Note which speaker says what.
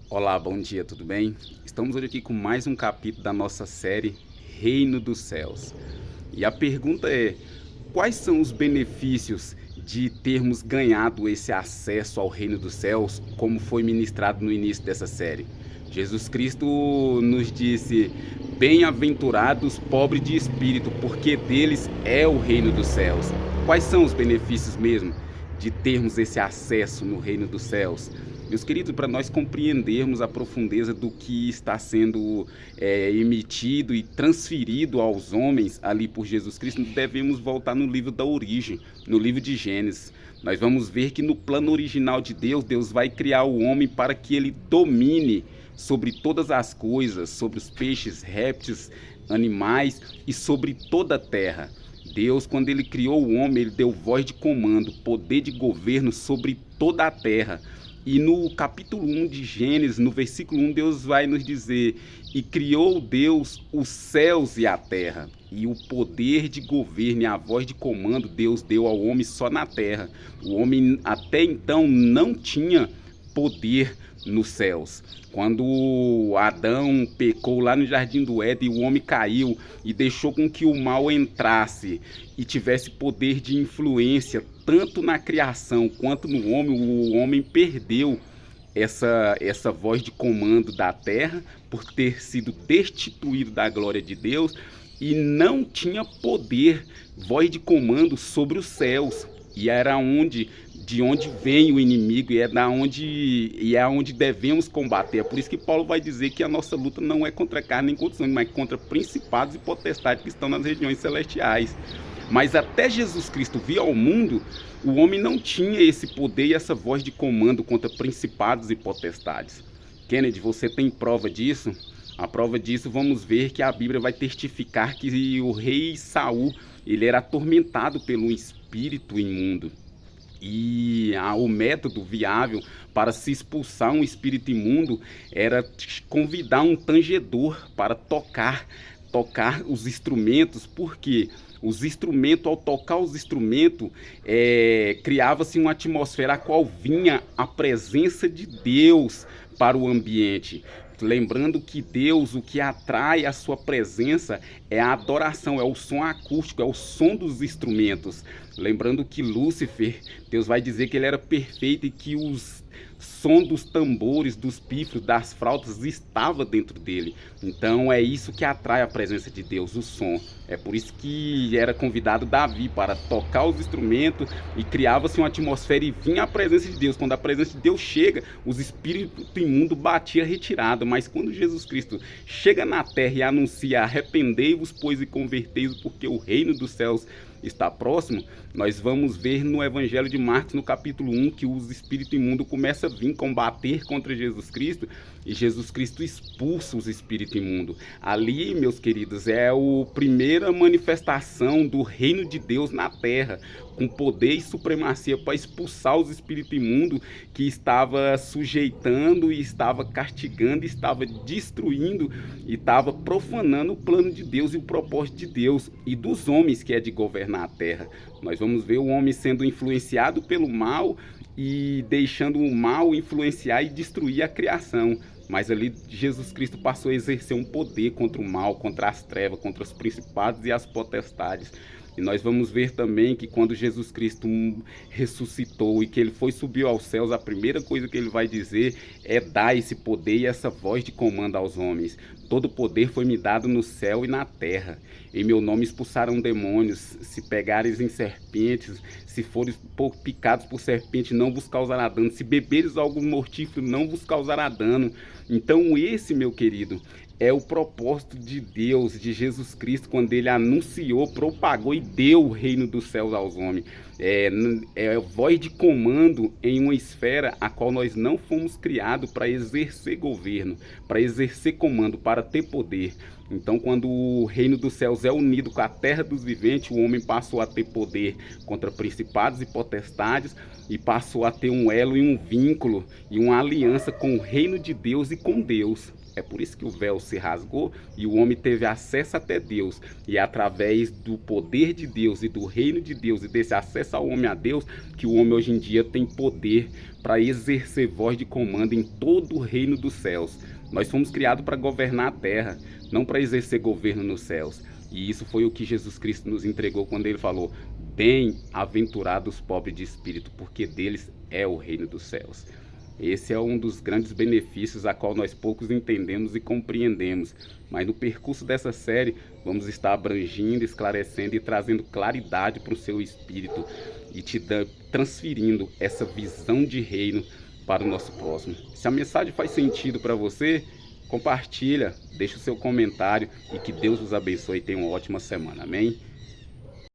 Speaker 1: Olá, bom dia, tudo bem? Estamos hoje aqui com mais um capítulo da nossa série Reino dos Céus. E a pergunta é: quais são os benefícios de termos ganhado esse acesso ao Reino dos Céus, como foi ministrado no início dessa série? Jesus Cristo nos disse: bem-aventurados pobres de espírito, porque deles é o Reino dos Céus. Quais são os benefícios mesmo de termos esse acesso no Reino dos Céus? Meus queridos, para nós compreendermos a profundeza do que está sendo emitido e transferido aos homens ali por Jesus Cristo, devemos voltar no livro da origem, no livro de Gênesis. Nós vamos ver que no plano original de Deus, Deus vai criar o homem para que ele domine sobre todas as coisas, sobre os peixes, répteis, animais e sobre toda a terra. Deus, quando ele criou o homem, ele deu voz de comando, poder de governo sobre toda a terra. E no capítulo 1 de Gênesis, no versículo 1, Deus vai nos dizer: e criou Deus os céus e a terra. E o poder de governo e a voz de comando Deus deu ao homem só na terra. O homem até então não tinha poder nos céus. Quando Adão pecou lá no Jardim do Éden, o homem caiu e deixou com que o mal entrasse e tivesse poder de influência tanto na criação quanto no homem, o homem perdeu essa voz de comando da terra por ter sido destituído da glória de Deus e não tinha poder, voz de comando sobre os céus. E era de onde vem o inimigo e é onde devemos combater. É por isso que Paulo vai dizer que a nossa luta não é contra carne nem contra sangue, mas contra principados e potestades que estão nas regiões celestiais. Mas até Jesus Cristo vir ao mundo, o homem não tinha esse poder e essa voz de comando contra principados e potestades. Kennedy, você tem prova disso? A prova disso, vamos ver que a Bíblia vai testificar que o rei Saul, ele era atormentado pelo espírito imundo. E o método viável para se expulsar um espírito imundo era convidar um tangedor para tocar os instrumentos, porque os instrumentos, ao tocar os instrumentos, criava-se uma atmosfera a qual vinha a presença de Deus para o ambiente. Lembrando que Deus, o que atrai a sua presença é a adoração, é o som acústico, é o som dos instrumentos. Lembrando que Lúcifer, Deus vai dizer que ele era perfeito e que os som dos tambores, dos pífaros, das flautas estava dentro dele. Então é isso que atrai a presença de Deus, o som. É por isso que era convidado Davi para tocar os instrumentos e criava-se uma atmosfera e vinha a presença de Deus. Quando a presença de Deus chega, os espíritos imundos batiam retirada. Mas quando Jesus Cristo chega na terra e anuncia: arrependei-vos, pois, e convertei-vos, porque o reino dos céus está próximo, nós vamos ver no Evangelho de Marcos, no capítulo 1, que os espíritos imundos começam a vir combater contra Jesus Cristo e Jesus Cristo expulsa os espíritos imundos. Ali, meus queridos, é a primeira manifestação do reino de Deus na terra, com poder e supremacia para expulsar os espíritos imundos que estava sujeitando e estava castigando, estava destruindo e estava profanando o plano de Deus e o propósito de Deus e dos homens, que é de governar a terra. Nós vamos ver o homem sendo influenciado pelo mal e deixando o mal influenciar e destruir a criação. Mas ali Jesus Cristo passou a exercer um poder contra o mal, contra as trevas, contra os principados e as potestades. E nós vamos ver também que quando Jesus Cristo ressuscitou e que ele subiu aos céus, a primeira coisa que ele vai dizer é dar esse poder e essa voz de comando aos homens. Todo poder foi me dado no céu e na terra. Em meu nome expulsaram demônios. Se pegares em serpentes, se fores picados por serpente, não vos causará dano. Se beberes algo mortífero, não vos causará dano. Então esse, meu querido, é o propósito de Deus, de Jesus Cristo, quando ele anunciou, propagou e deu o reino dos céus aos homens. É voz de comando em uma esfera a qual nós não fomos criados para exercer governo, para exercer comando, para ter poder. Então, quando o reino dos céus é unido com a terra dos viventes, o homem passou a ter poder contra principados e potestades e passou a ter um elo e um vínculo e uma aliança com o reino de Deus e com Deus. É por isso que o véu se rasgou e o homem teve acesso até Deus. E através do poder de Deus e do reino de Deus e desse acesso confessar o homem a Deus, que o homem hoje em dia tem poder para exercer voz de comando em todo o reino dos céus. Nós fomos criados para governar a terra, não para exercer governo nos céus. E isso foi o que Jesus Cristo nos entregou quando ele falou: bem-aventurados os pobres de espírito, porque deles é o reino dos céus. Esse é um dos grandes benefícios a qual nós poucos entendemos e compreendemos. Mas no percurso dessa série vamos estar abrangindo, esclarecendo e trazendo claridade para o seu espírito e transferindo essa visão de reino para o nosso próximo. Se a mensagem faz sentido para você, compartilha, deixa o seu comentário e que Deus os abençoe e tenha uma ótima semana. Amém?